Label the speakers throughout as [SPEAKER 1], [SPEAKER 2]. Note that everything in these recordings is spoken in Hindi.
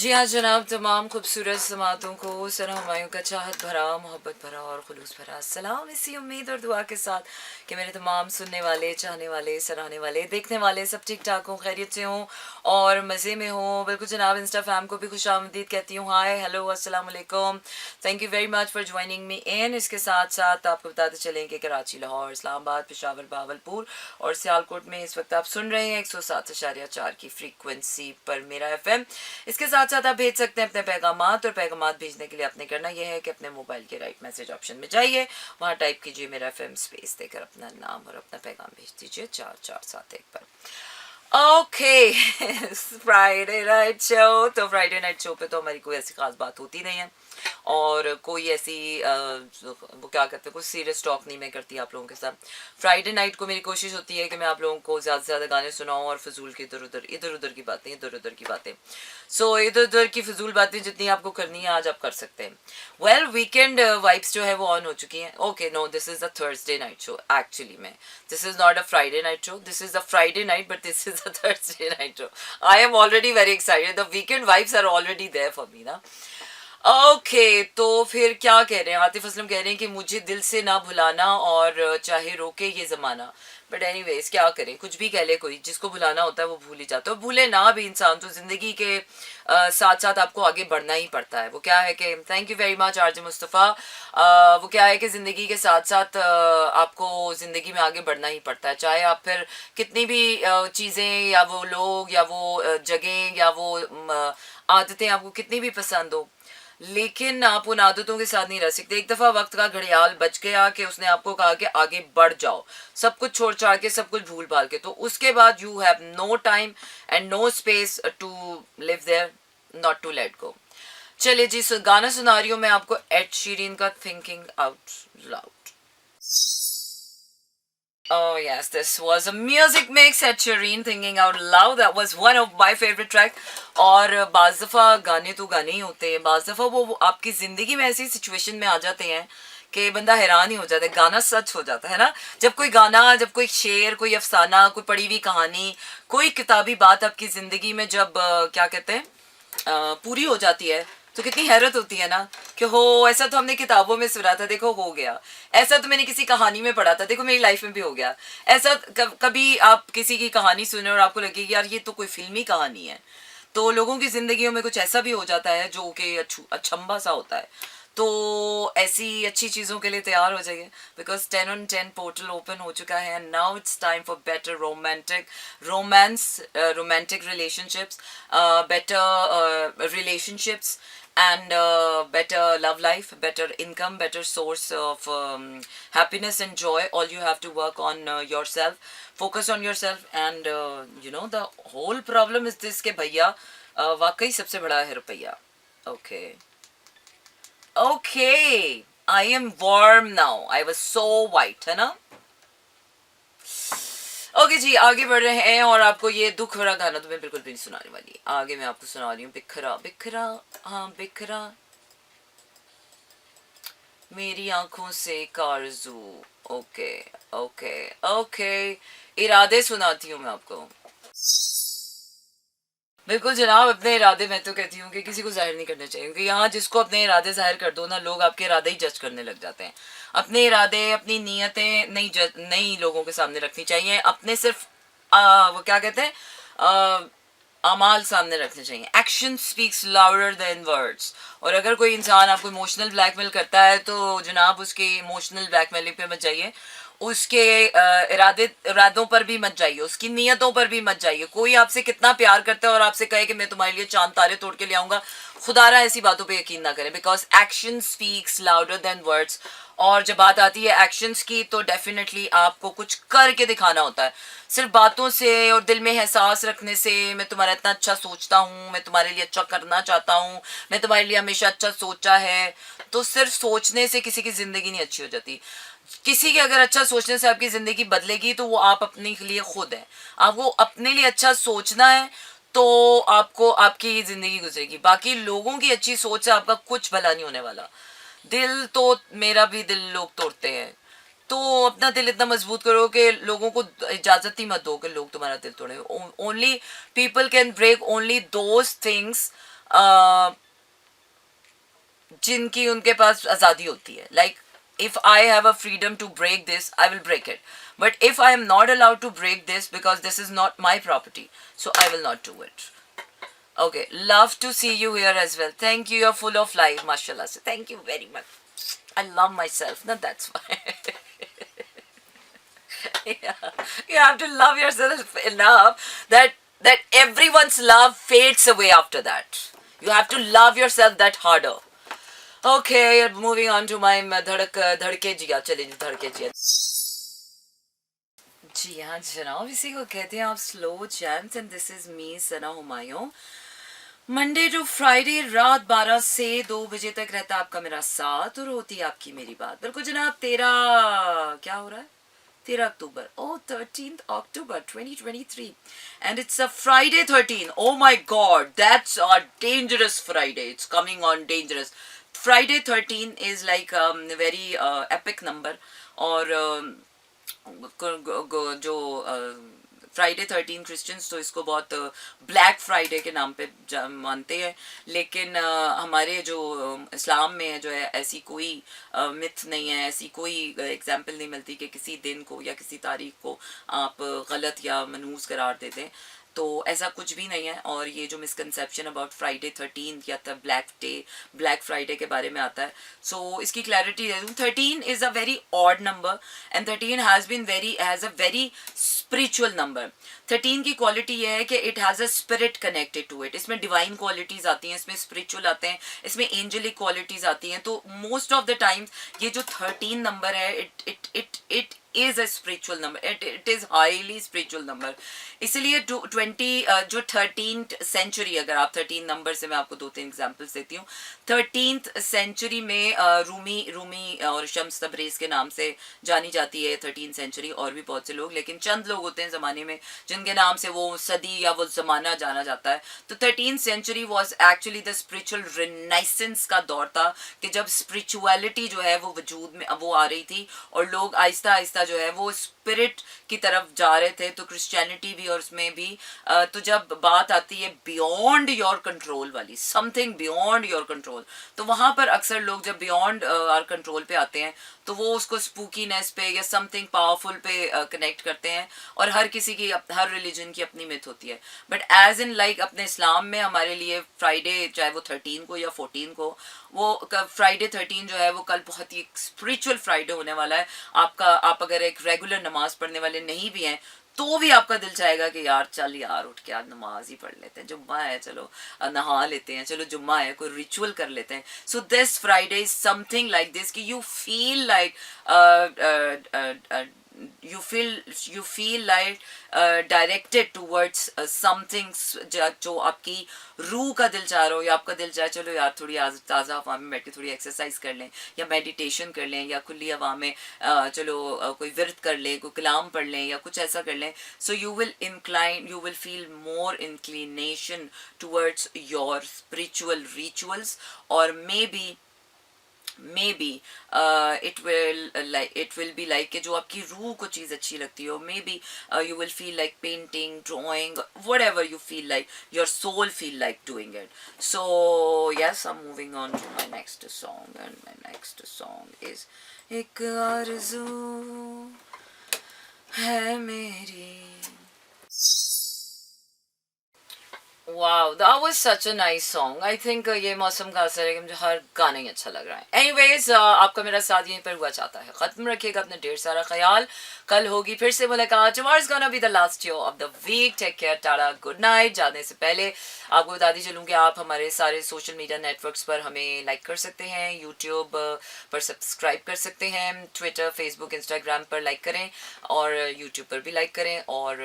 [SPEAKER 1] जी हाँ जनाब, तमाम खूबसूरत समातों को सर हमायूं का चाहत भरा, मोहब्बत भरा और खुलूस भरा सलाम, इसी उम्मीद और दुआ के साथ कि मेरे तमाम सुनने वाले, चाहने वाले, सराहने वाले, देखने वाले सब ठीक ठाक हों, खैरियत से हों और मज़े में हों। बिल्कुल जनाब, इंस्टा फैम को भी खुशामदीद कहती हूँ। हाय, हेलो, अस्सलाम वालेकुम, thank you very much for joining me in. इसके साथ साथ आपको बताते चलें कि कराची, लाहौर, इस्लामाबाद, पेशावर, भावलपुर और सियालकोट में इस वक्त आप सुन रहे हैं 107.4 की फ्रीक्वेंसी पर मेरा FM। इसके साथ साथ आप भेज सकते हैं अपने पैगामात, और पैगामात भेजने के लिए आपने करना यह है कि अपने मोबाइल के राइट मैसेज ऑप्शन में जाइए, वहाँ टाइप कीजिए मेरा FM स्पेस देकर अपना नाम और अपना पैगाम भेज दीजिए 4471 पर। Okay, Friday night show. तो फ्राइडे नाइट शो पे तो हमारी कोई ऐसी खास बात होती नहीं है और कोई ऐसी वो क्या कहते हैं, कुछ सीरियस टॉक नहीं मैं करती आप लोगों के साथ। फ्राइडे नाइट को मेरी कोशिश होती है कि मैं आप लोगों को ज़्यादा से ज़्यादा गाने सुनाऊं और फजूल की इधर उधर की बातें, सो इधर उधर की फजूल बातें जितनी आपको करनी है आज आप कर सकते हैं। वेल, वीकेंड वाइब्स जो है वो ऑन हो चुकी हैं। Okay, no, this is the Thursday night show actually में। This is not a Friday night show, this is the Friday night, but this is the Thursday night show. I am already very excited, the weekend vibes are already there for me ना। ओके, तो फिर क्या कह रहे हैं, आतिफ असलम कह रहे हैं कि मुझे दिल से ना भुलाना और चाहे रोके ये ज़माना। बट एनीवेज क्या करें, कुछ भी कह ले कोई, जिसको भुलाना होता है वो भूल ही जाता है। भूले ना भी इंसान तो ज़िंदगी के साथ साथ आपको आगे बढ़ना ही पड़ता है। वो क्या है कि thank you very much RJ Mustafa. वो क्या है कि ज़िंदगी के साथ साथ आपको ज़िंदगी में आगे बढ़ना ही पड़ता है, चाहे आप फिर कितनी भी चीज़ें या वो लोग या वो जगह या वो आदतें आपको कितनी भी पसंद हो, लेकिन आप उन आदतों के साथ नहीं रह सकते। एक दफ़ा वक्त का घड़ियाल बच गया कि उसने आपको कहा कि आगे बढ़ जाओ, सब कुछ छोड़ छाड़ के, सब कुछ भूल भाल के, तो उसके बाद you have no time and no space to live there, not to let go. चलिए जी, गाना सुना रही हूँ मैं आपको एड शीरन का thinking out loud. Oh yes, this was a music mix at Shireen Thinking Out Loud. That was one of my favorite track. और बाज़ दफ़ा गाने तो गाने ही होते हैं, बाज़ दफ़ा वो आपकी ज़िंदगी में ऐसी सिचुएशन में आ जाते हैं कि बंदा हैरान ही हो जाता है, गाना सच हो जाता है ना। जब कोई गाना, जब कोई शेर, कोई अफसाना, कोई पढ़ी हुई कहानी, कोई किताबी बात आपकी ज़िंदगी में जब क्या कहते हैं पूरी हो जाती है, तो कितनी हैरत होती है ना कि हो, ऐसा तो हमने किताबों में सुना था, देखो हो गया। ऐसा तो मैंने किसी कहानी में पढ़ा था, देखो मेरी लाइफ में भी हो गया। ऐसा कभी आप किसी की कहानी सुने और आपको लगे यार ये तो कोई फिल्मी कहानी है। तो लोगों की जिंदगियों में कुछ ऐसा भी हो जाता है जो कि अचंभा सा होता है। तो ऐसी अच्छी चीज़ों के लिए तैयार हो जाइए, बिकॉज 10 on 10 पोर्टल ओपन हो चुका है। Now it's time for better romantic relationships, better relationships and better love life, better income, better source of happiness and joy. All you have to work on yourself, focus on yourself, and the whole problem is this कि भैया वाकई सबसे बड़ा है रुपया। Okay. Okay, I am warm now. I was so white, है ना। ओके जी, आगे बढ़ रहे हैं और आपको ये दुख भरा गाना तो मैं बिल्कुल भी नहीं सुनाने वाली। आगे मैं आपको सुना रही हूँ बिखरा बिखरा, हाँ बिखरा मेरी आंखों से कारजू। ओके ओके ओके, इरादे सुनाती हूँ मैं आपको। बिल्कुल जनाब, अपने इरादे मैं तो कहती हूँ कि किसी को जाहिर नहीं करने चाहिए, क्योंकि यहाँ जिसको अपने इरादे जाहिर कर दो ना, लोग आपके इरादे ही जज करने लग जाते हैं। अपने इरादे, अपनी नीयतें नहीं लोगों के सामने रखनी चाहिए, अपने सिर्फ वो क्या कहते हैं अमाल सामने रखने चाहिए। Action speaks louder than words. और अगर कोई इंसान आपको इमोशनल ब्लैकमेल करता है तो जनाब उसके इमोशनल ब्लैकमेलिंग पे मत जाइए, उसके इरादों पर भी मत जाइए, उसकी नीयतों पर भी मत जाइए। कोई आपसे कितना प्यार करता है और आपसे कहे कि मैं तुम्हारे लिए चांद तारे तोड़ के ले आऊँगा, खुदारा ऐसी बातों पे यकीन ना करें, because action speaks louder than words. और जब बात आती है एक्शंस की तो डेफिनेटली आपको कुछ करके दिखाना होता है। सिर्फ बातों से और दिल में एहसास रखने से मैं तुम्हारा इतना अच्छा सोचता हूँ, मैं तुम्हारे लिए अच्छा करना चाहता हूँ, मैं तुम्हारे लिए हमेशा अच्छा सोचा है, तो सिर्फ सोचने से किसी की ज़िंदगी नहीं अच्छी हो जाती। किसी के अगर अच्छा सोचने से आपकी ज़िंदगी बदलेगी तो वो आप अपने लिए खुद हैं। आपको अपने लिए अच्छा सोचना है तो आपको आपकी ज़िंदगी गुजरेगी। बाकी लोगों की अच्छी सोच से आपका कुछ भला नहीं होने वाला। दिल तो मेरा भी दिल लोग तोड़ते हैं, तो अपना दिल इतना मजबूत करो कि लोगों को इजाज़त ही मत दो कि लोग तुम्हारा दिल तोड़े. Only people can break only those things जिनकी उनके पास आज़ादी होती है. Like if I have a freedom to break this, I will break it. But if I am not allowed to break this because this is not my property, so I will not do it. Okay, love to see you here as well. Thank you, you're full of life, mashallah. So thank you very much. I love myself, no, that's why. Yeah. You have to love yourself enough that everyone's love fades away after that. You have to love yourself that harder. Okay, moving on to my धड़के जिया. चलिए धड़के जिया. जी हाँ जनाब, इसी को कहते हैं आप slow jams and this is me Sana Humayun. Monday to Friday रात 12 से 2 बजे तक रहता है आपका मेरा साथ और होती है आपकी मेरी बात. बिल्कुल जनाब. 13 क्या हो रहा है? 13 अक्टूबर. Oh, 13th October 2023 and it's a Friday 13. Oh my god, that's a dangerous Friday. It's coming on dangerous. Friday 13 is like a very epic number. और जो फ्राइडे 13 क्रिश्चियंस तो इसको बहुत ब्लैक फ्राइडे के नाम पे मानते हैं. लेकिन हमारे जो इस्लाम में जो है ऐसी कोई मिथ नहीं है, ऐसी कोई एग्जाम्पल नहीं मिलती कि किसी दिन को या किसी तारीख को आप गलत या मनहूस करार देते हैं. तो ऐसा कुछ भी नहीं है. और ये जो मिसकंसेप्शन अबाउट फ्राइडे 13 या तब ब्लैक फ्राइडे के बारे में आता है, सो इसकी क्लैरिटी दे दूँ. 13 is a very odd number and 13 has a very spiritual number. 13 की क्वालिटी ये है कि it has a spirit connected to it. इसमें डिवाइन क्वालिटीज़ आती हैं, इसमें स्पिरिचुअल आते हैं, इसमें एंजलिक क्वालिटीज़ आती हैं. तो मोस्ट ऑफ द टाइम्स ये जो 13 नंबर है it is a spiritual number. It is highly spiritual number. इसलिए 20 जो 13th सेंचुरी, अगर आप 13 नंबर से मैं आपको 2-3 एग्जांपल्स देती हूँ. 13th सेंचुरी में रूमी और शम्स तबरेज़ के नाम से जानी जाती है 13th सेंचुरी. और भी बहुत से लोग, लेकिन चंद लोग होते हैं ज़माने में जिनके नाम से वो सदी या वो ज़माना जाना जाता है. तो 13th century was actually the spiritual renaissance का दौर था कि जब स्पिरिचुअलिटी जो है वो वजूद में वो आ रही थी और लोग आहिस्ता आहिस्ता जो है वो स्पिरिट की तरफ जा रहे थे. तो क्रिश्चियनिटी भी और उसमें भी तो जब बात आती है बियॉन्ड योर कंट्रोल वाली, समथिंग बियॉन्ड योर कंट्रोल, तो वहाँ पर अक्सर लोग जब बियॉन्ड आवर कंट्रोल पे आते हैं तो वो उसको स्पूकीनेस पे या समथिंग पावरफुल पे कनेक्ट करते हैं. और हर किसी की हर रिलीजन की अपनी मिथ होती है. बट एज इन लाइक अपने इस्लाम में हमारे लिए फ्राइडे, चाहे वो 13 को या 14 को, वो फ्राइडे 13 जो है वो कल बहुत ही स्पिरिचुअल फ्राइडे होने वाला है. आप अगर एक रेगुलर नमाज पढ़ने वाले नहीं भी हैं तो भी आपका दिल चाहेगा कि यार चल यार उठ के आज नमाज ही पढ़ लेते हैं, जुम्मा है, चलो नहा लेते हैं, चलो जुम्मा है, कोई रिचुअल कर लेते हैं. So this Friday is something like this कि you feel like you feel like directed towards something जो आपकी रूह का दिल चाह रहा हो, या आपका दिल चाहे चलो यार थोड़ी ताज़ा हवा में बैठ के थोड़ी एक्सरसाइज कर लें या मेडिटेशन कर लें या खुली हवा में चलो कोई विरत कर लें, कोई कलाम पढ़ लें या कुछ ऐसा कर लें. सो you will feel more inclination towards your spiritual rituals, or maybe it will be like कि जो आपकी रूह को चीज़ अच्छी लगती हो. maybe you will feel like painting, drawing, whatever you feel like, your soul feel like doing it. So yes, I'm moving on to my next song, and my next song is एक आरज़ू है मेरी. Wow, that was such a nice song. I think ये मौसम का असर है कि मुझे हर गाना ही अच्छा लग रहा है. Anyways, आपका मेरा साथ यहीं पर हुआ चाहता है. ख़त्म रखिएगा अपना ढेर सारा ख्याल. कल होगी फिर से मुलाकात. Tomorrow is gonna be the last show of the week. Take care, Tata, good night. जाने से पहले आपको बता दी चलूँ कि आप हमारे सारे सोशल मीडिया नेटवर्क्स पर हमें लाइक कर सकते हैं, यूट्यूब पर सब्सक्राइब कर सकते हैं, ट्विटर, फेसबुक, इंस्टाग्राम पर लाइक करें और यूट्यूब पर भी लाइक करें और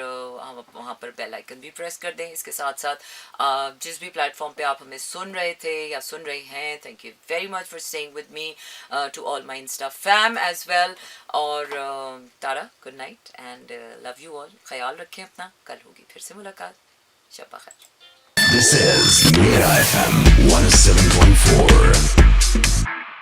[SPEAKER 1] वहाँ पर बेल आइकन भी प्रेस कर दें. इसके साथ साथ जिस भी प्लेटफॉर्म पे आप हमें सुन रहे थे या सुन रही हैं, thank you very much for staying with me, to all my insta fam as well. और Tara, good night and love you all. ख्याल रखें अपना. कल होगी फिर से मुलाकात. शब खैर.
[SPEAKER 2] This is Mira FM 107.4.